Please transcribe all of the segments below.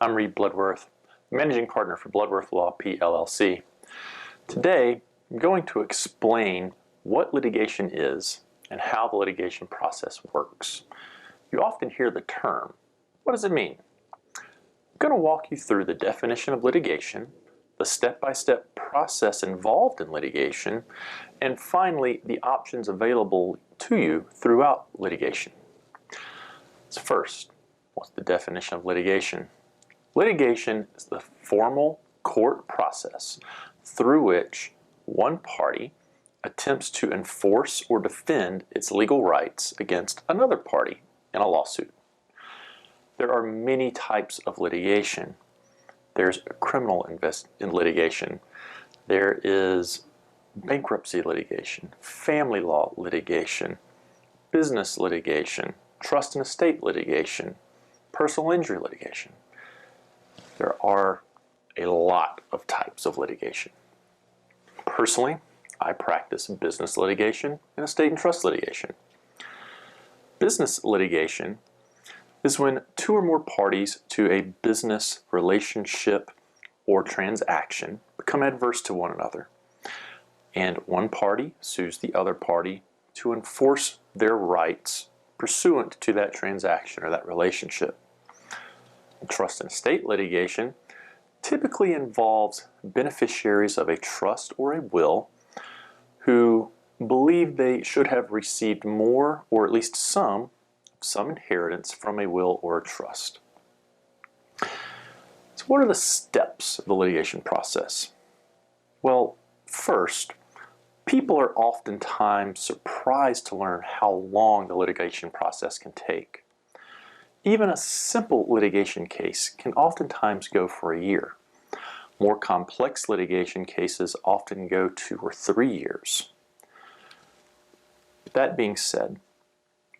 I'm Reed Bloodworth, Managing Partner for Bloodworth Law PLLC. Today, I'm going to explain what litigation is and how the litigation process works. You often hear the term. What does it mean? I'm going to walk you through the definition of litigation, the step-by-step process involved in litigation, and finally, the options available to you throughout litigation. So first, what's the definition of litigation? Litigation is the formal court process through which one party attempts to enforce or defend its legal rights against another party in a lawsuit. There are many types of litigation. There's criminal litigation. There is bankruptcy litigation, family law litigation, business litigation, trust and estate litigation, personal injury litigation. There are a lot of types of litigation. Personally, I practice business litigation and estate and trust litigation. Business litigation is when two or more parties to a business relationship or transaction become adverse to one another, and one party sues the other party to enforce their rights pursuant to that transaction or that relationship. Trust and estate litigation typically involves beneficiaries of a trust or a will who believe they should have received more or at least some inheritance from a will or a trust. So what are the steps of the litigation process? Well, first, people are oftentimes surprised to learn how long the litigation process can take. Even a simple litigation case can oftentimes go for a year. More complex litigation cases often go 2 or 3 years. That being said,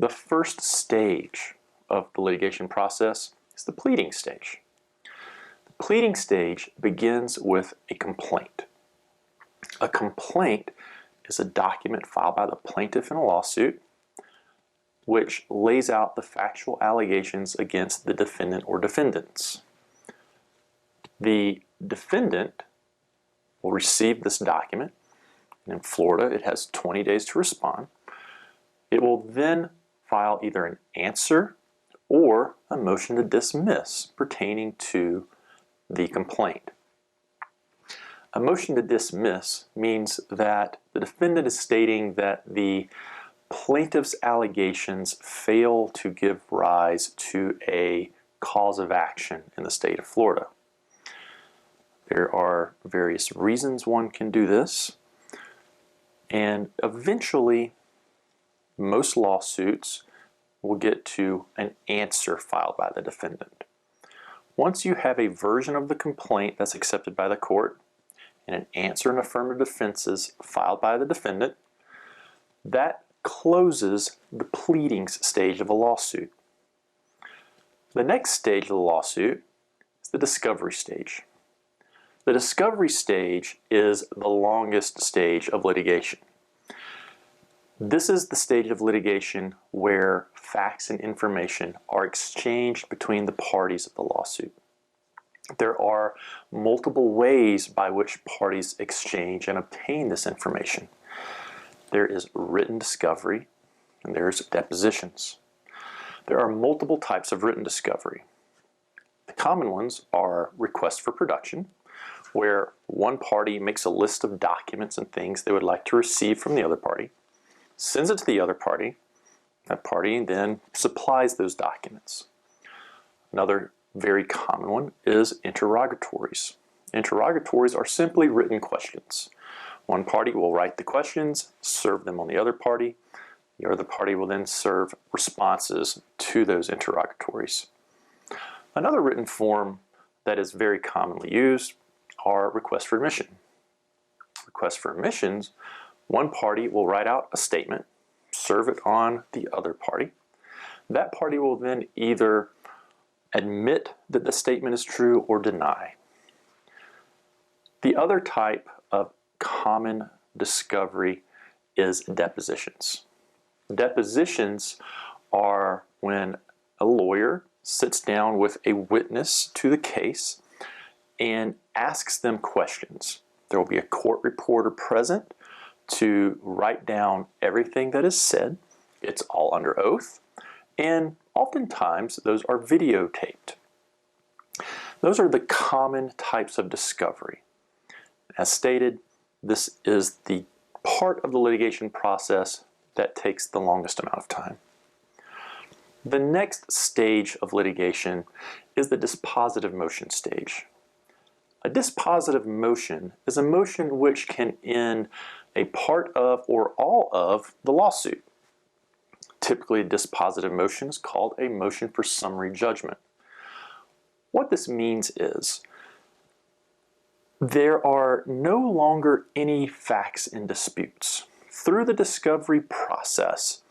the first stage of the litigation process is the pleading stage. The pleading stage begins with a complaint. A complaint is a document filed by the plaintiff in a lawsuit which lays out the factual allegations against the defendant or defendants. The defendant will receive this document, and in Florida it has 20 days to respond. It will then file either an answer or a motion to dismiss pertaining to the complaint. A motion to dismiss means that the defendant is stating that the plaintiff's allegations fail to give rise to a cause of action in the state of Florida. There are various reasons one can do this, and eventually most lawsuits will get to an answer filed by the defendant. Once you have a version of the complaint that's accepted by the court and an answer and affirmative defenses filed by the defendant, that closes the pleadings stage of a lawsuit. The next stage of the lawsuit is the discovery stage. The discovery stage is the longest stage of litigation. This is the stage of litigation where facts and information are exchanged between the parties of the lawsuit. There are multiple ways by which parties exchange and obtain this information. There is written discovery, and there's depositions. There are multiple types of written discovery. The common ones are requests for production, where one party makes a list of documents and things they would like to receive from the other party, sends it to the other party. That party then supplies those documents. Another very common one is interrogatories. Interrogatories are simply written questions. One party will write the questions, serve them on the other party. The other party will then serve responses to those interrogatories. Another written form that is very commonly used are requests for admission. Requests for admissions, one party will write out a statement, serve it on the other party. That party will then either admit that the statement is true or deny. The other type of common discovery is depositions. Depositions are when a lawyer sits down with a witness to the case and asks them questions. There will be a court reporter present to write down everything that is said. It's all under oath, and oftentimes those are videotaped. Those are the common types of discovery. As stated, this is the part of the litigation process that takes the longest amount of time. The next stage of litigation is the dispositive motion stage. A dispositive motion is a motion which can end a part of or all of the lawsuit. Typically, a dispositive motion is called a motion for summary judgment. What this means is there are no longer any facts in disputes. Through the discovery process,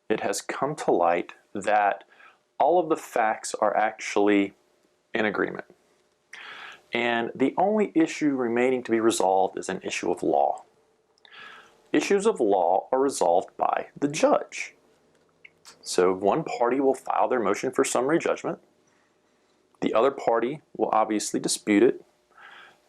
it has come to light that all of the facts are actually in agreement. And the only issue remaining to be resolved is an issue of law. Issues of law are resolved by the judge. So one party will file their motion for summary judgment. The other party will obviously dispute it.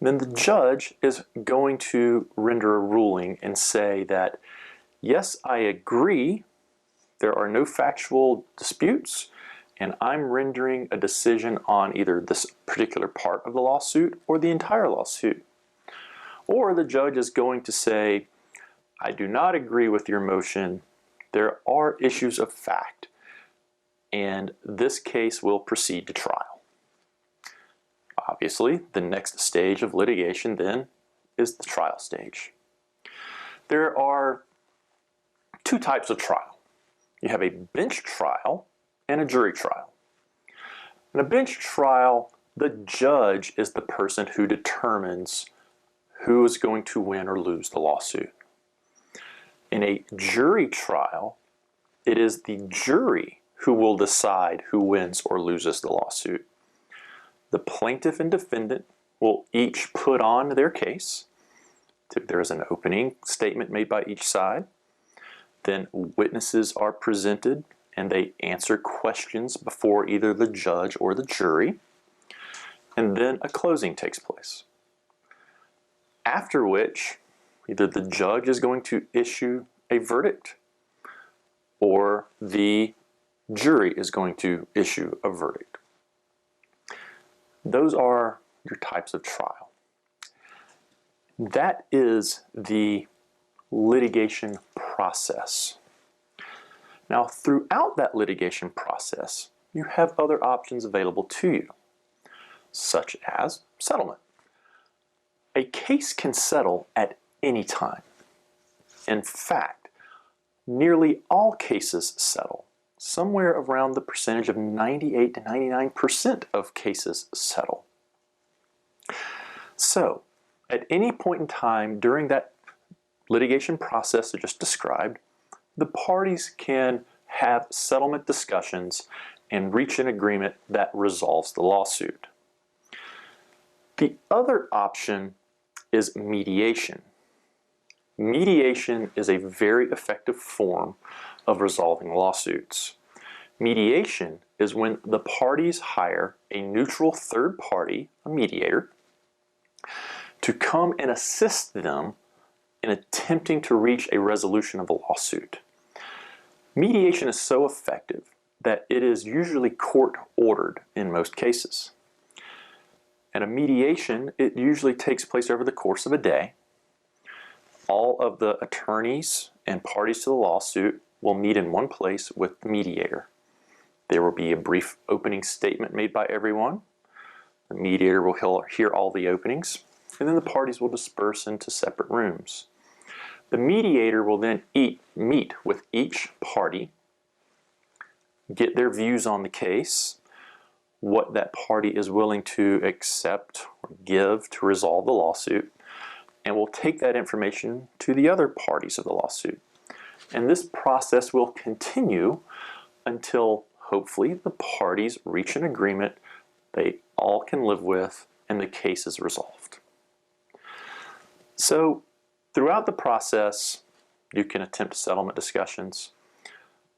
Then the judge is going to render a ruling and say that, yes, I agree, there are no factual disputes, and I'm rendering a decision on either this particular part of the lawsuit or the entire lawsuit. Or the judge is going to say, I do not agree with your motion. There are issues of fact, and this case will proceed to trial. Obviously, the next stage of litigation then is the trial stage. There are two types of trial. You have a bench trial and a jury trial. In a bench trial, the judge is the person who determines who is going to win or lose the lawsuit. In a jury trial, it is the jury who will decide who wins or loses the lawsuit. The plaintiff and defendant will each put on their case. There is an opening statement made by each side. Then witnesses are presented and they answer questions before either the judge or the jury. And then a closing takes place. After which, either the judge is going to issue a verdict or the jury is going to issue a verdict. Those are your types of trial. That is the litigation process. Now, throughout that litigation process, you have other options available to you, such as settlement. A case can settle at any time. In fact, nearly all cases settle. Somewhere around the percentage of 98 to 99% of cases settle. So, at any point in time during that litigation process I just described, the parties can have settlement discussions and reach an agreement that resolves the lawsuit. The other option is mediation. Mediation is a very effective form of resolving lawsuits. Mediation is when the parties hire a neutral third party, a mediator, to come and assist them in attempting to reach a resolution of a lawsuit. Mediation is so effective that it is usually court-ordered in most cases. And a mediation, it usually takes place over the course of a day. All of the attorneys and parties to the lawsuit will meet in one place with the mediator. There will be a brief opening statement made by everyone. The mediator will hear all the openings, and then the parties will disperse into separate rooms. The mediator will then meet with each party, get their views on the case, what that party is willing to accept or give to resolve the lawsuit, and will take that information to the other parties of the lawsuit. And this process will continue until hopefully the parties reach an agreement they all can live with and the case is resolved. So throughout the process, you can attempt settlement discussions.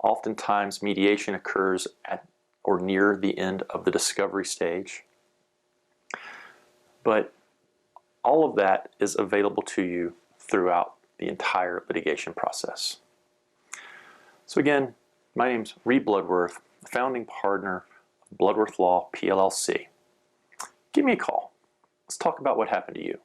Oftentimes mediation occurs or near the end of the discovery stage. But all of that is available to you throughout the entire litigation process. So again, my name's Reed Bloodworth, the founding partner of Bloodworth Law PLLC. Give me a call. Let's talk about what happened to you.